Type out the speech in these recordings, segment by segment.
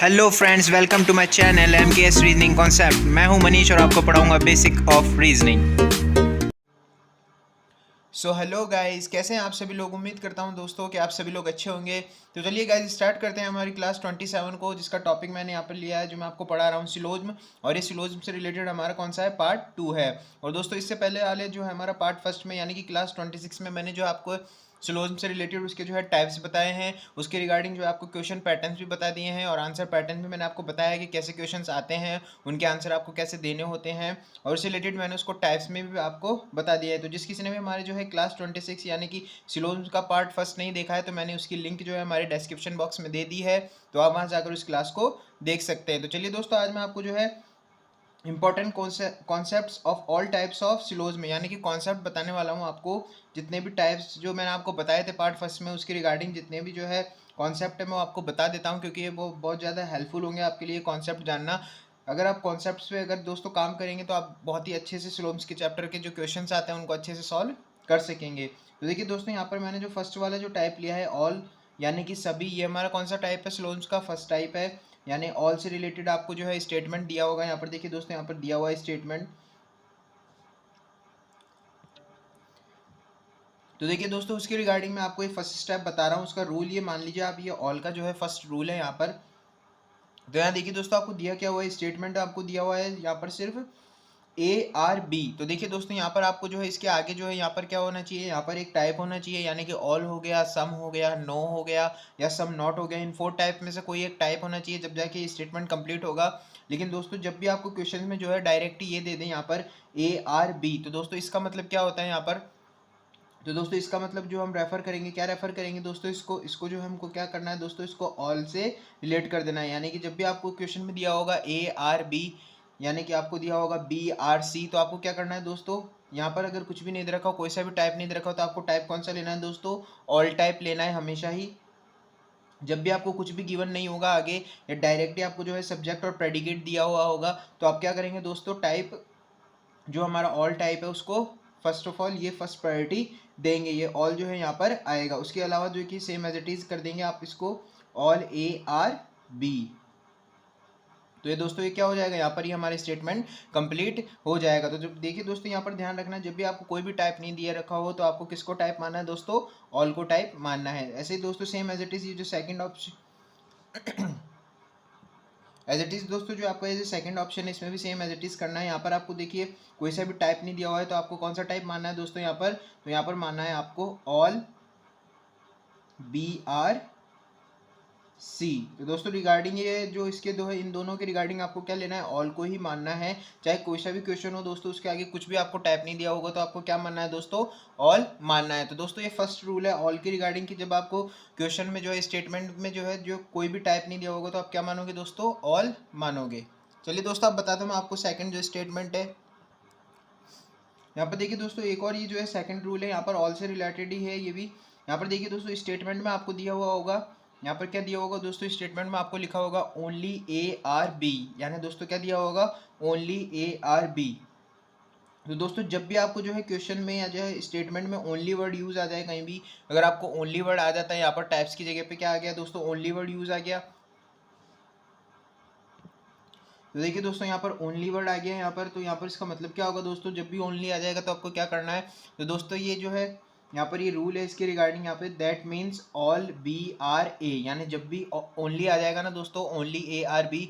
Hello friends, welcome to my channel MKS reasoning concept. मैं हूं मनीष और आपको पढ़ाऊंगा basic of reasoning. So hello guys, कैसे हैं आप सभी लोग। उम्मीद करता हूं दोस्तों कि आप सभी लोग अच्छे होंगे। तो चलिए गाइस स्टार्ट करते हैं हमारी क्लास 27 को, जिसका टॉपिक मैंने यहाँ पर लिया है, जो मैं आपको पढ़ा रहा हूँ सिलोज्म। और ये सिलोज्म से रिलेटेड हमारा कौन सा है, पार्ट 2 है। और दोस्तों इससे पहले वाले जो है हमारा पार्ट फर्स्ट में यानी कि क्लास 26 में मैंने जो आपको सिलोज्म से रिलेटेड उसके जो है टाइप्स बताए हैं, उसके रिगार्डिंग जो है आपको क्वेश्चन पैटर्न्स भी बता दिए हैं और आंसर पैटर्न भी मैंने आपको बताया है कि कैसे क्वेश्चंस आते हैं, उनके आंसर आपको कैसे देने होते हैं। और उससे रिलेटेड मैंने उसको टाइप्स में भी आपको बता दिया है। तो जिस किसी ने भी हमारे जो है क्लास 26 यानी कि सिलोज्म का पार्ट फर्स्ट नहीं देखा है, तो मैंने उसकी लिंक जो है हमारे डिस्क्रिप्शन बॉक्स में दे दी है, तो आप वहाँ जाकर उस क्लास को देख सकते हैं। तो चलिए दोस्तों, आज मैं आपको जो है important concepts of all types of syllogism यानी कि कॉन्सेप्ट बताने वाला हूँ आपको। जितने भी टाइप्स जो मैंने आपको बताए थे पार्ट फर्स्ट में, उसके रिगार्डिंग जितने भी जो है कॉन्सेप्ट है मैं आपको बता देता हूँ, क्योंकि ये वो बहुत ज़्यादा हेल्पफुल होंगे आपके लिए कॉन्सेप्ट जानना। अगर आप कॉन्सेप्ट्स पे अगर दोस्तों काम करेंगे तो आप बहुत ही अच्छे से सिलोज्म के चैप्टर के जो क्वेश्चंस आते हैं उनको अच्छे से सॉल्व कर सकेंगे। तो देखिए दोस्तों, यहाँ पर मैंने जो फर्स्ट वाला जो टाइप लिया है ऑल यानी कि सभी, ये हमारा कौन सा टाइप है, सिलोज्म का फर्स्ट टाइप है। यानी ऑल से रिलेटेड आपको जो है स्टेटमेंट दिया होगा। यहाँ पर देखिए दोस्तों, यहाँ पर दिया हुआ है स्टेटमेंट। तो देखिए दोस्तों, उसके रिगार्डिंग मैं आपको एक फर्स्ट स्टेप बता रहा हूँ। उसका रूल ये मान लीजिए आप, ये ऑल का जो है फर्स्ट रूल है यहाँ पर। तो यहाँ देखिए दोस्तों, आपको दिया क्या हुआ है, स्टेटमेंट आपको दिया हुआ है यहाँ पर सिर्फ ARB। तो देखिए दोस्तों, यहाँ पर आपको जो है इसके आगे जो है यहाँ पर क्या होना चाहिए, यहाँ पर एक टाइप होना चाहिए, यानी कि ऑल हो गया, सम हो गया, नो हो गया या सम नॉट हो गया। इन 4 टाइप में से कोई एक टाइप होना चाहिए, जब जाके स्टेटमेंट कंप्लीट होगा। लेकिन दोस्तों, जब भी आपको क्वेश्चन में जो है डायरेक्ट ये दे दें यहाँ पर ARB, तो दोस्तों इसका मतलब क्या होता है यहाँ पर। तो दोस्तों इसका मतलब जो हम रेफर करेंगे, क्या रेफर करेंगे दोस्तों, इसको जो हमको क्या करना है दोस्तों, इसको ऑल से रिलेट कर देना है। यानी कि जब भी आपको क्वेश्चन में दिया होगा ARB यानी कि आपको दिया होगा BRC, तो आपको क्या करना है दोस्तों, यहाँ पर अगर कुछ भी नहीं दे रखा हो, कोई सा भी टाइप नहीं दे रखा हो, तो आपको टाइप कौन सा लेना है दोस्तों, ऑल टाइप लेना है हमेशा ही। जब भी आपको कुछ भी गिवन नहीं होगा आगे, या डायरेक्टली आपको जो है सब्जेक्ट और प्रेडिकेट दिया हुआ होगा, तो आप क्या करेंगे दोस्तों, टाइप जो हमारा ऑल टाइप है उसको फर्स्ट ऑफ ऑल ये फर्स्ट प्रायोरिटी देंगे, ये ऑल जो है यहाँ पर आएगा। उसके अलावा जो कि सेम एज इट इज कर देंगे आप इसको ऑल ARB। तो ये दोस्तों ये क्या हो जाएगा, यहाँ पर ही हमारे स्टेटमेंट कंप्लीट हो जाएगा। तो जब देखिए दोस्तों, यहाँ पर ध्यान रखना, जब भी आपको कोई भी टाइप नहीं दिया रखा हो, तो आपको किसको टाइप मानना है दोस्तों, ऑल को टाइप मानना है। ऐसे ही दोस्तों सेम एज इट इज ये जो second option as it is दोस्तों, जो आपका ये सेकंड ऑप्शन है, इसमें भी सेम एज इट इज करना है। यहाँ पर आपको देखिए कोई सा भी टाइप नहीं दिया हुआ है, तो आपको कौन सा टाइप मानना है दोस्तों यहाँ पर, तो यहाँ पर मानना है आपको ऑल BRC। तो दोस्तों रिगार्डिंग ये जो इसके दो है, इन दोनों के रिगार्डिंग आपको क्या लेना है, ऑल को ही मानना है। चाहे कोई सा भी क्वेश्चन हो दोस्तों, उसके आगे कुछ भी आपको टाइप नहीं दिया होगा, तो आपको क्या मानना है दोस्तों, ऑल मानना है। तो दोस्तों ये फर्स्ट रूल है ऑल के रिगार्डिंग कि जब आपको क्वेश्चन में जो है स्टेटमेंट में जो है जो कोई भी टाइप नहीं दिया होगा, तो आप क्या मानोगे दोस्तों, ऑल मानोगे। चलिए दोस्तों, आप बताता हूँ मैं आपको सेकंड जो स्टेटमेंट है। यहाँ पर देखिए दोस्तों, एक और ये जो है सेकंड रूल है, यहाँ पर ऑल से रिलेटेड ही है ये भी। यहाँ पर देखिए दोस्तों, स्टेटमेंट में आपको दिया हुआ होगा, यहाँ पर क्या दिया होगा दोस्तों, स्टेटमेंट में आपको लिखा होगा ओनली ARB, यानी दोस्तों क्या दिया होगा, ओनली ARB। तो दोस्तों जब भी आपको जो है क्वेश्चन में या जो है स्टेटमेंट में ओनली वर्ड यूज आ जाए कहीं भी, अगर आपको ओनली वर्ड आ जाता है, यहाँ पर टाइप्स की जगह पे क्या आ गया दोस्तों, ओनली वर्ड यूज आ गया। तो देखिए दोस्तों, यहाँ पर ओनली वर्ड आ गया है यहाँ पर, तो यहाँ पर इसका मतलब क्या होगा दोस्तों, जब भी ओनली आ जाएगा तो आपको क्या करना है। तो दोस्तों ये जो है यहाँ पर ये रूल है इसके रिगार्डिंग, यहाँ पे दैट मीन्स ऑल BRA, यानी जब भी ओनली आ जाएगा ना दोस्तों, ओनली ARB।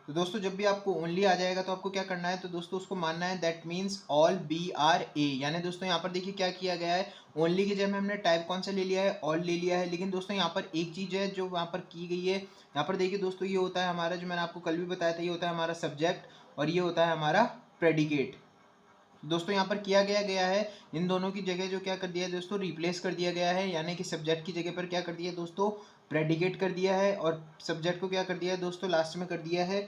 तो दोस्तों जब भी आपको ओनली आ जाएगा तो आपको क्या करना है, तो दोस्तों उसको मानना है दैट मीन्स ऑल BRA। यानी दोस्तों यहाँ पर देखिए क्या किया गया है, ओनली की जगह हमने टाइप कौन सा ले लिया है, ऑल ले लिया है। लेकिन दोस्तों यहाँ पर एक चीज़ है जो वहाँ पर की गई है, यहाँ पर देखिए दोस्तों, ये होता है हमारा, जो मैंने आपको कल भी बताया था, ये होता है हमारा सब्जेक्ट और ये होता है हमारा प्रेडिकेट। दोस्तों यहाँ पर किया गया है, इन दोनों की जगह जो क्या कर दिया है दोस्तों, रिप्लेस कर दिया गया है। यानी कि सब्जेक्ट की जगह पर क्या कर दिया है दोस्तों, प्रेडिकेट कर दिया है, और सब्जेक्ट को क्या कर दिया है दोस्तों, लास्ट में कर दिया है।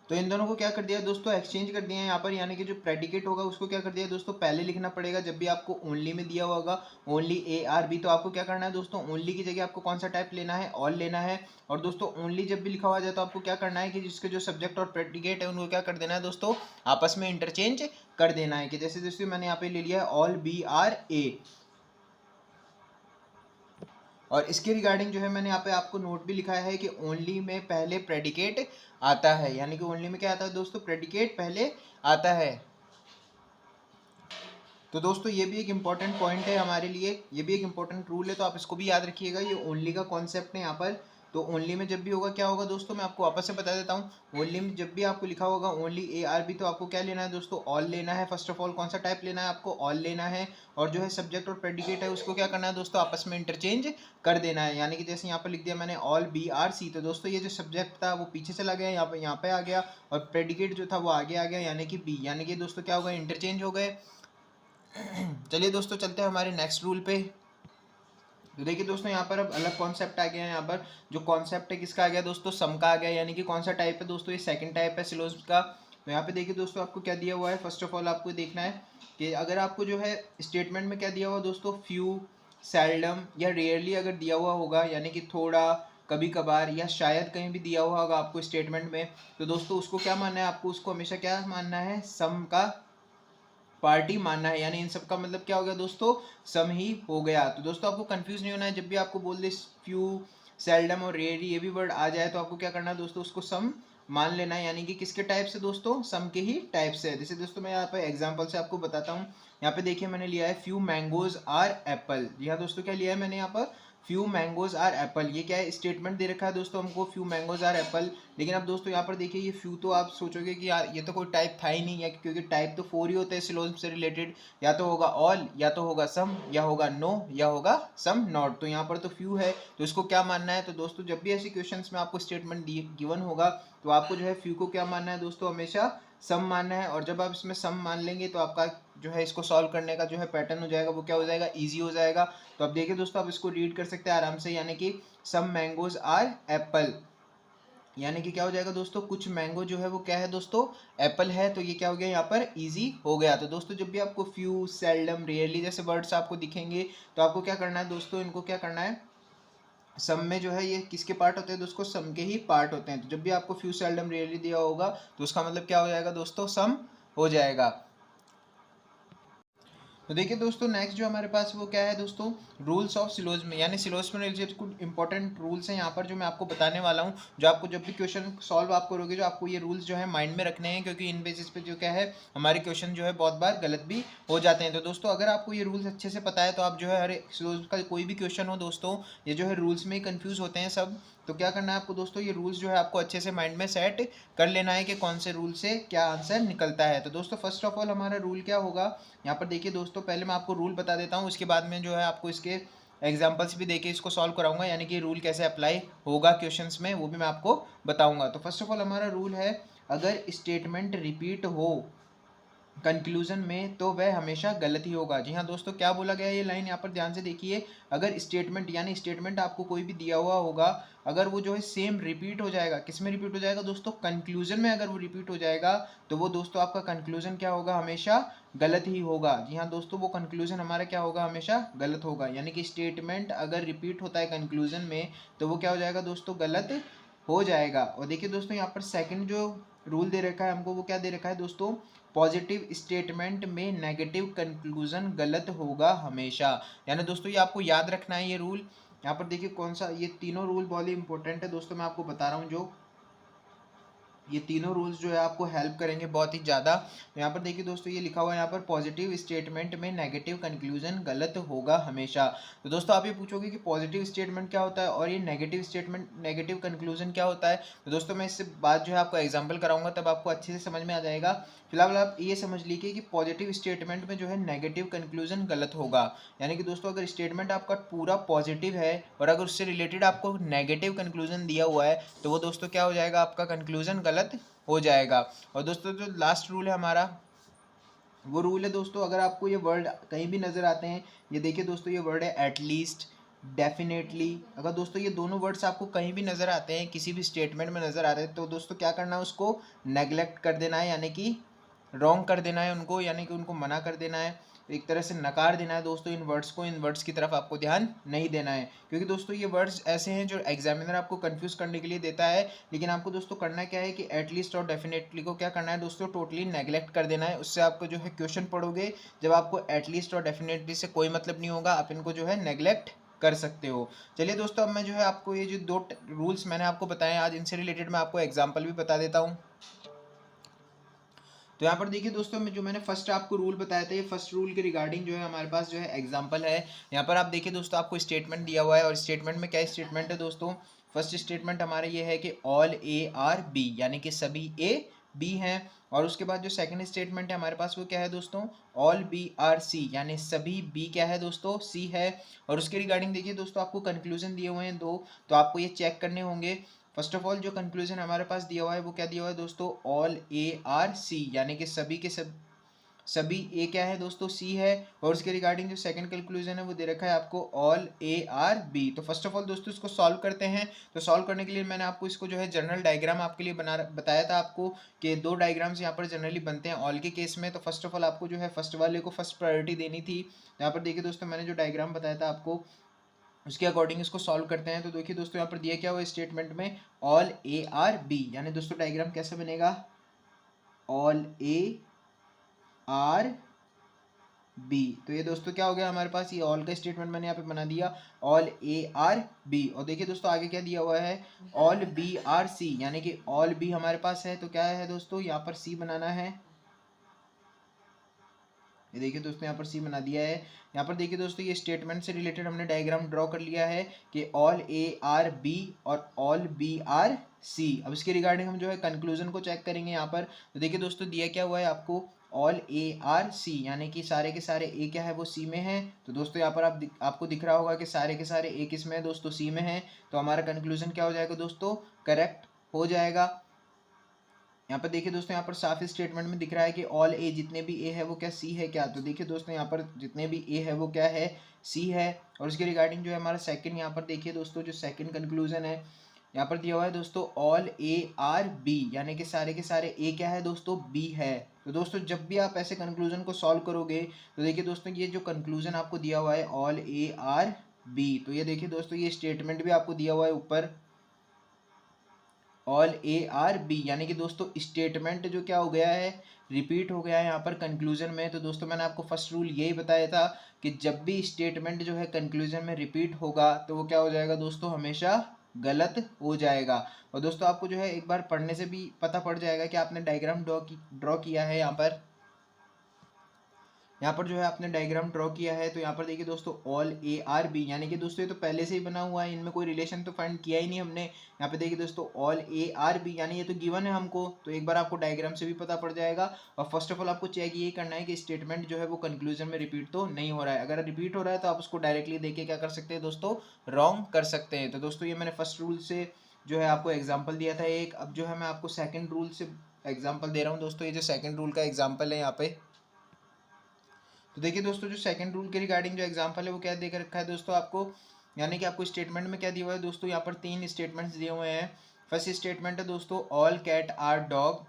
तो इन दोनों को क्या कर दिया दोस्तों, एक्सचेंज कर दिया है यहाँ पर। यानी कि जो प्रेडिकेट होगा उसको क्या कर दिया दोस्तों, पहले लिखना पड़ेगा। जब भी आपको ओनली में दिया होगा ओनली ARB, तो आपको क्या करना है दोस्तों, ओनली की जगह आपको कौन सा टाइप लेना है, ऑल लेना है। और दोस्तों ओनली जब भी लिखा हुआ जाए तो आपको क्या करना है कि जिसके जो सब्जेक्ट और प्रेडिकेट है उनको क्या कर देना है दोस्तों, आपस में इंटरचेंज कर देना है। कि जैसे दोस्तों मैंने यहाँ पे ले लिया है ऑल BRA। और इसके रिगार्डिंग जो है मैंने यहाँ पे आपको नोट भी लिखा है कि ओनली में पहले प्रेडिकेट आता है, यानी कि ओनली में क्या आता है दोस्तों, प्रेडिकेट पहले आता है। तो दोस्तों ये भी एक इम्पॉर्टेंट पॉइंट है हमारे लिए, ये भी एक इम्पॉर्टेंट रूल है, तो आप इसको भी याद रखिएगा। ये ओनली का कॉन्सेप्ट है यहाँ पर। तो ओनली में जब भी होगा क्या होगा दोस्तों, मैं आपको वापस से बता देता हूँ। ओनली में जब भी आपको लिखा होगा ओनली ARB, तो आपको क्या लेना है दोस्तों, ऑल लेना है। फर्स्ट ऑफ ऑल कौन सा टाइप लेना है, आपको ऑल लेना है। और जो है सब्जेक्ट और प्रेडिकेट है उसको क्या करना है दोस्तों, आपस में इंटरचेंज कर देना है। यानी कि जैसे यहाँ पर लिख दिया मैंने ऑल BRC, तो दोस्तों ये जो सब्जेक्ट था वो पीछे चला गया, यहाँ पे आ गया, और प्रेडिकेट जो था वो आगे आ गया, यानी कि बी, यानी कि दोस्तों क्या हो गया, इंटरचेंज हो गए। चलिए दोस्तों चलते हैं हमारे नेक्स्ट रूल पे। तो देखिए दोस्तों यहाँ पर अब अलग कॉन्सेप्ट आ गया है। यहाँ पर जो कॉन्सेप्ट है किसका आ गया दोस्तों, सम का आ गया। यानी कि कौन सा टाइप है दोस्तों, ये सेकंड टाइप है सिलोजिज्म का। तो यहाँ पे देखिए दोस्तों आपको क्या दिया हुआ है, फर्स्ट ऑफ ऑल आपको देखना है कि अगर आपको जो है स्टेटमेंट में क्या दिया हुआ दोस्तों, फ्यू, सेल्डम या रेयरली अगर दिया हुआ होगा, यानी कि थोड़ा, कभी कभार, या शायद कहीं भी दिया हुआ होगा आपको स्टेटमेंट में, तो दोस्तों उसको क्या मानना है, आपको उसको हमेशा क्या मानना है, सम का पार्टी मानना है। यानी इन सब का मतलब क्या हो गया दोस्तों, सम ही हो गया। तो दोस्तों आपको कंफ्यूज नहीं होना है, जब भी आपको बोल दे फ्यू, सेल्डम और रेयरली ये भी वर्ड आ जाए तो आपको क्या करना है दोस्तों, उसको सम मान लेना है। यानी कि किसके टाइप से दोस्तों, सम के ही टाइप से। जैसे दोस्तों मैं यहाँ पे एग्जांपल से आपको बताता हूँ। यहाँ पे देखिए मैंने लिया है फ्यू मैंगोज आर एप्पल। जी हाँ दोस्तों, क्या लिया है मैंने यहाँ पर, फ्यू मैंगोज आर एप्पल। ये क्या है, स्टेटमेंट दे रखा है दोस्तों हमको, फ्यू मैंगोज आर एप्पल। लेकिन अब दोस्तों यहाँ पर देखिए ये फ्यू, तो आप सोचोगे कि यार ये तो कोई टाइप था ही नहीं है, क्योंकि टाइप तो 4 ही होते हैं सिलोजिज्म से रिलेटेड, या तो होगा ऑल, या तो होगा सम, या होगा नो, या होगा सम नॉट। तो यहाँ पर तो फ्यू है, तो इसको क्या मानना है। तो दोस्तों जब भी ऐसे क्वेश्चंस में आपको स्टेटमेंट गिवन होगा तो आपको जो है फ्यू को क्या मानना है दोस्तों, हमेशा सम मानना है। और जब आप इसमें सम मान लेंगे तो आपका जो है इसको सॉल्व करने का जो है पैटर्न हो जाएगा, वो क्या हो जाएगा, ईजी हो जाएगा। तो अब देखिए दोस्तों आप इसको रीड कर सकते हैं आराम से, यानी कि सम मैंगोज आर एप्पल, यानी कि क्या हो जाएगा दोस्तों, कुछ मैंगो जो है वो क्या है दोस्तों, एप्पल है। तो ये क्या हो गया, यहाँ पर इजी हो गया। तो दोस्तों जब भी आपको फ्यू, सेल्डम, रियरली जैसे वर्ड्स आपको दिखेंगे तो आपको क्या करना है दोस्तों, इनको क्या करना है, सम में जो है ये किसके पार्ट होते हैं दोस्तों, सम के ही पार्ट होते हैं। तो जब भी आपको फ्यू, सेल्डम, रियरली दिया होगा तो उसका मतलब क्या हो जाएगा दोस्तों, सम हो जाएगा। तो देखिए दोस्तों नेक्स्ट जो हमारे पास वो क्या है दोस्तों, रूल्स ऑफ सिलोजिज्म, यानी सिलोजिज्म में रिलेटेड कुछ इंपॉर्टेंट रूल्स हैं यहाँ पर जो मैं आपको बताने वाला हूँ, जो आपको जब भी क्वेश्चन सॉल्व आप करोगे जो आपको ये रूल्स जो है माइंड में रखने हैं, क्योंकि इन बेसिस पे जो क्या है हमारे क्वेश्चन जो है बहुत बार गलत भी हो जाते हैं। तो दोस्तों अगर आपको ये रूल्स अच्छे से पता है तो आप जो है हर सिलोजिज्म का कोई भी क्वेश्चन हो दोस्तों, ये जो है रूल्स में ही कन्फ्यूज़ होते हैं सब। तो क्या करना है आपको दोस्तों, ये रूल्स जो है आपको अच्छे से माइंड में सेट कर लेना है कि कौन से रूल से क्या आंसर निकलता है। तो दोस्तों फर्स्ट ऑफ ऑल हमारा रूल क्या होगा, यहाँ पर देखिए दोस्तों, पहले मैं आपको रूल बता देता हूँ, उसके बाद में जो है आपको इसके एग्जाम्पल्स भी देके इसको सॉल्व कराऊंगा, यानी कि रूल कैसे अप्लाई होगा क्वेश्चंस में वो भी मैं आपको बताऊंगा। तो फर्स्ट ऑफ ऑल हमारा रूल है, अगर स्टेटमेंट रिपीट हो कंक्लूजन में तो वह हमेशा गलत ही होगा। जी हाँ दोस्तों, क्या बोला गया है ये लाइन यहाँ पर ध्यान से देखिए, अगर स्टेटमेंट, यानी स्टेटमेंट आपको कोई भी दिया हुआ होगा, अगर वो जो है सेम रिपीट हो जाएगा, किस में रिपीट हो जाएगा दोस्तों, कंक्लूजन में अगर वो रिपीट हो जाएगा तो वो दोस्तों आपका कंक्लूजन क्या होगा, हमेशा गलत ही होगा। जी हाँ दोस्तों, वो कंक्लूजन हमारा क्या होगा, हमेशा गलत होगा। यानी कि स्टेटमेंट अगर रिपीट होता है कंक्लूजन में तो वो क्या हो जाएगा दोस्तों, गलत हो जाएगा। और देखिए दोस्तों यहाँ पर सेकंड जो रूल दे रखा है हमको, वो क्या दे रखा है दोस्तों, पॉजिटिव स्टेटमेंट में नेगेटिव कंक्लूजन गलत होगा हमेशा। यानी दोस्तों ये आपको याद रखना है ये रूल। यहाँ पर देखिए कौन सा, ये तीनों रूल बहुत ही इंपॉर्टेंट है दोस्तों, मैं आपको बता रहा हूँ जो ये तीनों रूल्स जो है आपको हेल्प करेंगे बहुत ही ज़्यादा। तो यहाँ पर देखिए दोस्तों ये लिखा हुआ है यहाँ पर, पॉजिटिव स्टेटमेंट में नेगेटिव कंक्लूजन गलत होगा हमेशा। तो दोस्तों आप ये पूछोगे कि पॉजिटिव स्टेटमेंट क्या होता है और ये नेगेटिव स्टेटमेंट, नेगेटिव कंक्लूजन क्या होता है। तो दोस्तों मैं इससे बाद जो है आपको एग्जाम्पल कराऊंगा, तब आपको अच्छे से समझ में आ जाएगा। फिलहाल आप ये समझ लीजिए कि पॉजिटिव स्टेटमेंट में जो है नेगेटिव कंक्लूजन गलत होगा। यानी कि दोस्तों अगर स्टेटमेंट आपका पूरा पॉजिटिव है और अगर उससे रिलेटेड आपको नेगेटिव कंक्लूजन दिया हुआ है तो वो दोस्तों क्या हो जाएगा, आपका कंक्लूजन गलत हो जाएगा। और दोस्तों जो लास्ट रूल है हमारा, वो रूल है दोस्तों, अगर आपको ये वर्ड कहीं भी नज़र आते हैं, ये देखिए दोस्तों ये वर्ड है एटलीस्ट, डेफिनेटली, अगर दोस्तों ये दोनों वर्ड्स आपको कहीं भी नज़र आते हैं, किसी भी स्टेटमेंट में नज़र आ रहे हैं, तो दोस्तों क्या करना है, उसको नेगलेक्ट कर देना है, यानी कि रॉन्ग कर देना है उनको, यानी कि उनको मना कर देना है, एक तरह से नकार देना है दोस्तों इन वर्ड्स को। इन वर्ड्स की तरफ आपको ध्यान नहीं देना है, क्योंकि दोस्तों ये वर्ड्स ऐसे हैं जो एग्जामिनर आपको कंफ्यूज करने के लिए देता है। लेकिन आपको दोस्तों करना क्या है कि एटलीस्ट और डेफिनेटली को क्या करना है दोस्तों, टोटली नेगलेक्ट कर देना है। उससे आपको जो है क्वेश्चन पढ़ोगे जब आपको एटलीस्ट और डेफिनेटली से कोई मतलब नहीं होगा, आप इनको जो है नेगलेक्ट कर सकते हो। चलिए दोस्तों, अब मैं जो है आपको ये जो दो रूल्स मैंने आपको बताए आज, इनसे रिलेटेड मैं आपको एग्जांपल भी बता देता हूँ। तो यहाँ पर देखिए दोस्तों, मैं जो मैंने फर्स्ट आपको रूल बताया था, ये फर्स्ट रूल के रिगार्डिंग जो है हमारे पास जो है एग्जांपल है। यहाँ पर आप देखिए दोस्तों, आपको स्टेटमेंट दिया हुआ है और स्टेटमेंट में क्या स्टेटमेंट है दोस्तों। फर्स्ट स्टेटमेंट हमारा ये है कि ऑल ए आर बी, यानी कि सभी ए बी हैं। और उसके बाद जो सेकंड स्टेटमेंट है हमारे पास वो क्या है दोस्तों, ऑल बी आर सी, यानी सभी बी क्या है दोस्तों, सी है। और उसके रिगार्डिंग देखिए दोस्तों, आपको कंक्लूजन दिए हुए हैं दो, तो आपको ये चेक करने होंगे। फर्स्ट ऑफ ऑल जो कंक्लूजन हमारे पास दिया हुआ है वो क्या दिया हुआ है दोस्तों, ऑल ए आर सी, यानी कि सभी के सभी ए क्या है दोस्तों, सी है। और उसके रिगार्डिंग जो सेकंड कंक्लूजन है वो दे रखा है आपको ऑल ए आर बी। तो फर्स्ट ऑफ ऑल दोस्तों इसको सॉल्व करते हैं। तो सॉल्व करने के लिए मैंने आपको इसको जो है जनरल डायग्राम आपके लिए बताया था आपको कि दो डायग्राम्स यहाँ पर जनरली बनते हैं ऑल के केस में। तो फर्स्ट ऑफ ऑल आपको जो है फर्स्ट वाले को फर्स्ट प्रायोरिटी देनी थी। यहाँ पर देखिए दोस्तों, मैंने जो डायग्राम बताया था आपको उसके अकॉर्डिंग इसको सॉल्व करते हैं। तो देखिए दोस्तों, यहाँ पर दिया क्या हुआ स्टेटमेंट में, ऑल ए आर बी, यानी दोस्तों डायग्राम कैसे बनेगा, ऑल ए आर बी। तो ये दोस्तों क्या हो गया हमारे पास, ये ऑल का स्टेटमेंट मैंने यहाँ पे बना दिया, ऑल ए आर बी। और देखिए दोस्तों आगे क्या दिया हुआ है, ऑल बी आर सी, यानी कि ऑल बी हमारे पास है तो क्या है दोस्तों, यहाँ पर सी बनाना है। ये देखिए दोस्तों यहाँ पर सी बना दिया है। यहाँ पर देखिए दोस्तों, ये स्टेटमेंट से रिलेटेड हमने डायग्राम ड्रॉ कर लिया है कि ऑल ए आर बी और ऑल बी आर सी। अब इसके रिगार्डिंग हम जो है कंक्लूजन को चेक करेंगे यहाँ पर। तो देखिए दोस्तों, दिया क्या हुआ है आपको, ऑल ए आर सी, यानी कि सारे के सारे ए क्या है वो सी में है। तो दोस्तों यहाँ पर आपको दिख रहा होगा कि सारे के सारे ए किस में है दोस्तों, सी में है। तो हमारा कंक्लूजन क्या हो जाएगा दोस्तों, करेक्ट हो जाएगा। यहाँ पर देखिए दोस्तों, यहाँ पर साफ स्टेटमेंट में दिख रहा है कि ऑल ए, जितने भी ए है वो क्या सी है क्या। तो देखिए दोस्तों, यहाँ पर जितने भी ए है वो क्या है, सी है। और उसके रिगार्डिंग जो है हमारा सेकंड, यहाँ पर देखिए दोस्तों जो सेकंड कंक्लूजन है यहाँ पर दिया हुआ है दोस्तों, ऑल ए आर बी, यानी कि सारे के सारे ए क्या है दोस्तों, बी है। तो दोस्तों जब भी आप ऐसे कंक्लूजन को सॉल्व करोगे तो देखिए दोस्तों, ये जो कंक्लूजन आपको दिया हुआ है ऑल ए आर बी, तो ये देखिए दोस्तों ये स्टेटमेंट भी आपको दिया हुआ है ऊपर, ऑल ए आर बी, यानी कि दोस्तों स्टेटमेंट जो क्या हो गया है, रिपीट हो गया है यहाँ पर कंक्लूजन में। तो दोस्तों मैंने आपको फर्स्ट रूल यही बताया था कि जब भी स्टेटमेंट जो है कंक्लूजन में रिपीट होगा तो वो क्या हो जाएगा दोस्तों, हमेशा गलत हो जाएगा। और दोस्तों आपको जो है एक बार पढ़ने से भी पता पड़ जाएगा कि आपने डायग्राम ड्रॉ किया है यहाँ पर जो है आपने डायग्राम ड्रॉ किया है। तो यहाँ पर देखिए दोस्तों, ऑल ए आर बी, यानी कि दोस्तों ये तो पहले से ही बना हुआ है, इनमें कोई रिलेशन तो फाइंड किया ही नहीं हमने। यहाँ पे देखिए दोस्तों, ऑल ए आर बी, यानी ये तो गिवन है हमको, तो एक बार आपको डायग्राम से भी पता पड़ जाएगा। और फर्स्ट ऑफ ऑल आपको चेक यही करना है कि स्टेटमेंट जो है वो कंक्लूजन में रिपीट तो नहीं हो रहा है। अगर रिपीट हो रहा है तो आप उसको डायरेक्टली देख के क्या कर सकते हैं दोस्तों, रॉन्ग कर सकते हैं। तो दोस्तों ये मैंने फर्स्ट रूल से जो है आपको एग्जाम्पल दिया था एक। अब जो है मैं आपको सेकेंड रूल से एग्जाम्पल दे रहा हूँ दोस्तों। ये जो सेकेंड रूल का एग्जाम्पल है यहाँ पे, तो देखिए दोस्तों जो सेकंड रूल के रिगार्डिंग जो एग्जांपल है वो क्या दे कर रखा है दोस्तों आपको, यानी कि आपको स्टेटमेंट में क्या दिया हुआ है दोस्तों, यहाँ पर तीन स्टेटमेंट्स दिए हुए हैं। फर्स्ट स्टेटमेंट है दोस्तों, ऑल कैट आर डॉग,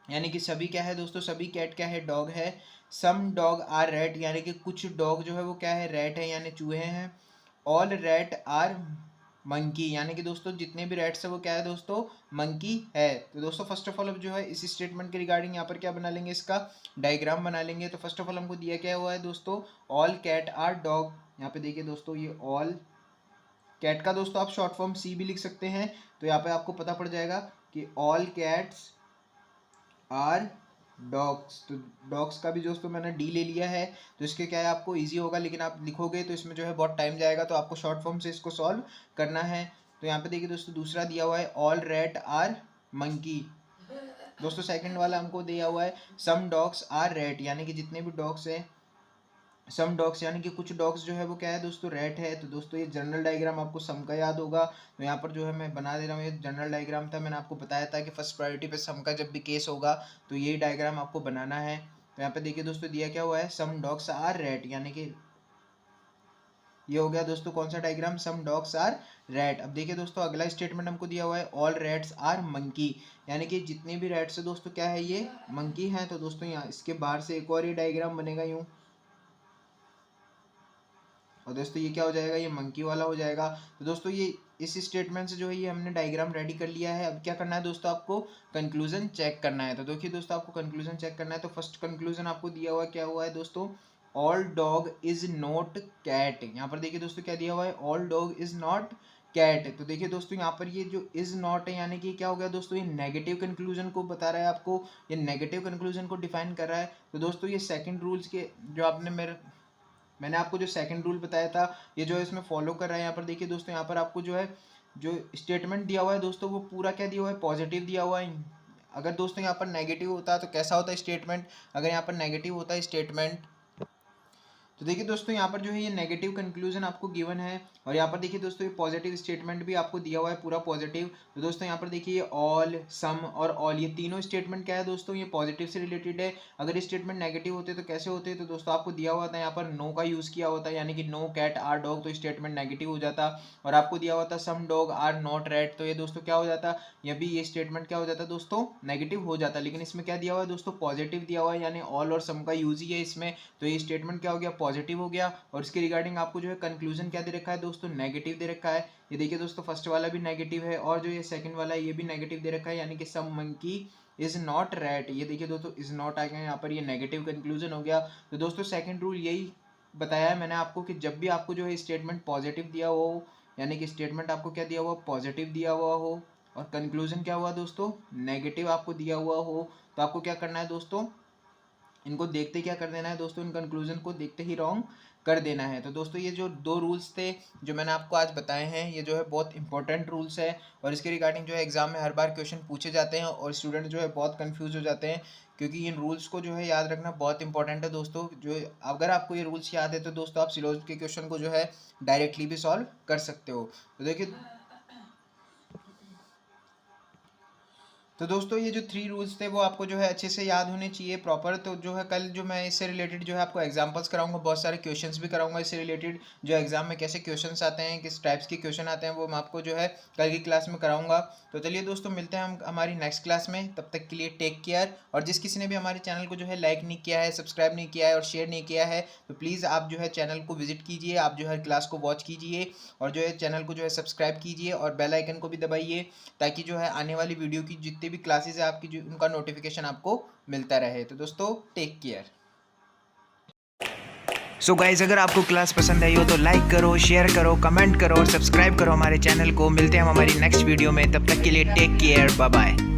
यानी कि सभी क्या है दोस्तों, सभी कैट क्या है, डॉग है। सम डॉग आर रैट, यानी कि कुछ डॉग जो है वो क्या है, रैट है यानी चूहे हैं। ऑल रैट आर मंकी, यानी कि दोस्तों जितने भी रैट्स है वो क्या है दोस्तों, मंकी है। तो दोस्तों फर्स्ट ऑफ ऑल अब जो है इस स्टेटमेंट के रिगार्डिंग यहाँ पर क्या बना लेंगे, इसका डायग्राम बना लेंगे। तो फर्स्ट ऑफ ऑल हमको दिया क्या हुआ है दोस्तों, ऑल कैट आर डॉग। यहाँ पे देखिए दोस्तों, ये ऑल कैट का दोस्तों आप शॉर्ट फॉर्म सी भी लिख सकते हैं। तो यहाँ पे आपको पता पड़ जाएगा कि ऑल कैट्स आर डॉग्स। तो डॉग्स का भी दोस्तों मैंने डी ले लिया है, तो इसके क्या है आपको इजी होगा, लेकिन आप लिखोगे तो इसमें जो है बहुत टाइम जाएगा, तो आपको शॉर्ट फॉर्म से इसको सॉल्व करना है। तो यहाँ पे देखिए दोस्तों दूसरा दिया हुआ है, ऑल रैट आर मंकी। दोस्तों सेकंड वाला हमको दिया हुआ है, सम डॉग्स आर रैट, यानी कि जितने भी डॉग्स हैं, सम डॉग्स यानी कि कुछ डॉग्स जो है वो क्या है दोस्तों, रैट है। तो दोस्तों ये जनरल डायग्राम आपको सम का याद होगा, तो यहाँ पर जो है मैं बना दे रहा हूँ। ये जनरल डायग्राम था, मैंने आपको बताया था कि फर्स्ट प्रायोरिटी पे सम का जब भी केस होगा तो यही डायग्राम आपको बनाना है। तो यहाँ पे देखिए दोस्तों दिया क्या हुआ है, सम डॉग्स आर रैट, यानी कि ये हो गया दोस्तों कौन सा diagram, some dogs are rat. अब देखिए दोस्तों अगला स्टेटमेंट हमको दिया हुआ है, ऑल रैट्स आर मंकी, यानी कि जितने भी रैट्स है दोस्तों क्या है, ये मंकी हैं। तो दोस्तों यहाँ इसके बाहर से एक और ये डायग्राम बनेगा यूँ, और दोस्तों ये क्या हो जाएगा, ये मंकी वाला हो जाएगा। तो दोस्तों ये इस स्टेटमेंट से जो है ये हमने डायग्राम रेडी कर लिया है। अब क्या करना है दोस्तों, आपको कंक्लूजन चेक करना है। तो देखिए दोस्तों आपको कंक्लूजन चेक करना है। तो फर्स्ट कंक्लूजन आपको दिया हुआ क्या हुआ है दोस्तों, all dog is not cat. यहाँ पर देखिए दोस्तों क्या दिया हुआ है, all dog is not cat. तो देखिए दोस्तों यहाँ पर ये जो इज नॉट है यानी कि क्या हो गया दोस्तों, ये नेगेटिव कंक्लूजन को बता रहा है आपको, ये नेगेटिव कंक्लूजन को डिफाइन कर रहा है। तो दोस्तों ये सेकंड रूल्स के जो मैंने आपको जो सेकंड रूल बताया था, ये जो है इसमें फॉलो कर रहा है। यहाँ पर देखिए दोस्तों, यहाँ पर आपको जो है जो स्टेटमेंट दिया हुआ है दोस्तों, वो पूरा क्या दिया हुआ है, पॉजिटिव दिया हुआ है। अगर दोस्तों यहाँ पर नेगेटिव होता है तो कैसा होता है स्टेटमेंट, अगर यहाँ पर नेगेटिव होता है स्टेटमेंट, तो देखिए दोस्तों यहाँ पर जो है ये नेगेटिव कंक्लूजन आपको गिवन है। और यहाँ पर देखिए दोस्तों ये पॉजिटिव स्टेटमेंट भी आपको दिया हुआ है पूरा पॉजिटिव। तो दोस्तों यहाँ पर देखिए ऑल, सम और ऑल, ये तीनों स्टेटमेंट क्या है दोस्तों, ये पॉजिटिव से रिलेटेड है। अगर स्टेटमेंट नेगेटिव होते तो कैसे होते, तो दोस्तों आपको दिया हुआ था यहाँ पर नो का यूज़ किया होता है, यानी कि नो कैट आर डॉग, तो स्टेटमेंट नेगेटिव हो जाता। और आपको दिया हुआ था सम डॉग आर नॉट रैट, तो ये दोस्तों क्या हो जाता, ये भी ये स्टेटमेंट क्या हो जाता दोस्तों, नेगेटिव हो जाता। लेकिन इसमें क्या दिया हुआ है दोस्तों, पॉजिटिव दिया हुआ है, यानी ऑल और सम का यूज़ ही है इसमें, तो ये स्टेटमेंट क्या हो गया, पॉजिटिव हो गया। और इसके रिगार्डिंग आपको जो है कंक्लूजन क्या दे रखा है दोस्तों, नेगेटिव दे रखा है। ये देखिए दोस्तों फर्स्ट वाला भी नेगेटिव है और जो ये सेकंड वाला है ये भी नेगेटिव दे रखा है, यानी कि सम मंकी इज नॉट रैट। ये देखिए दोस्तों इज नॉट आ गया यहाँ पर, ये नेगेटिव कंक्लूजन हो गया। तो दोस्तों सेकंड रूल यही बताया है मैंने आपको कि जब भी आपको जो है स्टेटमेंट पॉजिटिव दिया हो, यानी कि स्टेटमेंट आपको क्या दिया हुआ, पॉजिटिव दिया हुआ हो, और कंक्लूजन क्या हुआ दोस्तों, नेगेटिव आपको दिया हुआ हो, तो आपको क्या करना है दोस्तों, इनको देखते क्या कर देना है दोस्तों, इन कंक्लूजन को देखते ही रॉन्ग कर देना है। तो दोस्तों ये जो दो रूल्स थे जो मैंने आपको आज बताए हैं, ये जो है बहुत इंपॉर्टेंट रूल्स है और इसके रिगार्डिंग जो है एग्जाम में हर बार क्वेश्चन पूछे जाते हैं और स्टूडेंट जो है बहुत कंफ्यूज हो जाते हैं, क्योंकि इन रूल्स को जो है याद रखना बहुत इंपॉर्टेंट है दोस्तों। जो अगर आपको ये रूल्स याद है तो दोस्तों आप सिलोज के क्वेश्चन को जो है डायरेक्टली भी सॉल्व कर सकते हो। तो देखिए तो दोस्तों ये जो 3 रूल्स थे वो आपको जो है अच्छे से याद होने चाहिए प्रॉपर। तो जो है कल जो मैं इससे रिलेटेड जो है आपको एग्जांपल्स कराऊंगा, बहुत सारे क्वेश्चंस भी कराऊंगा इससे रिलेटेड, जो एग्जाम में कैसे क्वेश्चंस आते हैं, किस टाइप्स के क्वेश्चन आते हैं, वो मैं आपको जो है कल की क्लास में कराऊंगा। तो चलिए दोस्तों मिलते हैं हम हमारी नेक्स्ट क्लास में, तब तक के लिए टेक केयर। और जिस किसी ने भी हमारे चैनल को जो है लाइक नहीं किया है, सब्सक्राइब नहीं किया है और शेयर नहीं किया है, तो प्लीज़ आप जो है चैनल को विजिट कीजिए, आप जो है क्लास को वॉच कीजिए और जो है चैनल को जो है सब्सक्राइब कीजिए और बेल आइकन को भी दबाइए, ताकि जो है आने वाली वीडियो की जितनी भी क्लासेस है आपकी, जो उनका नोटिफिकेशन आपको मिलता रहे। तो दोस्तों टेक केयर। सो गाइज अगर आपको क्लास पसंद आई हो तो लाइक करो, शेयर करो, कमेंट करो और सब्सक्राइब करो हमारे चैनल को। मिलते हैं हम हमारी नेक्स्ट वीडियो में, तब तक के लिए टेक केयर, बाय बाय।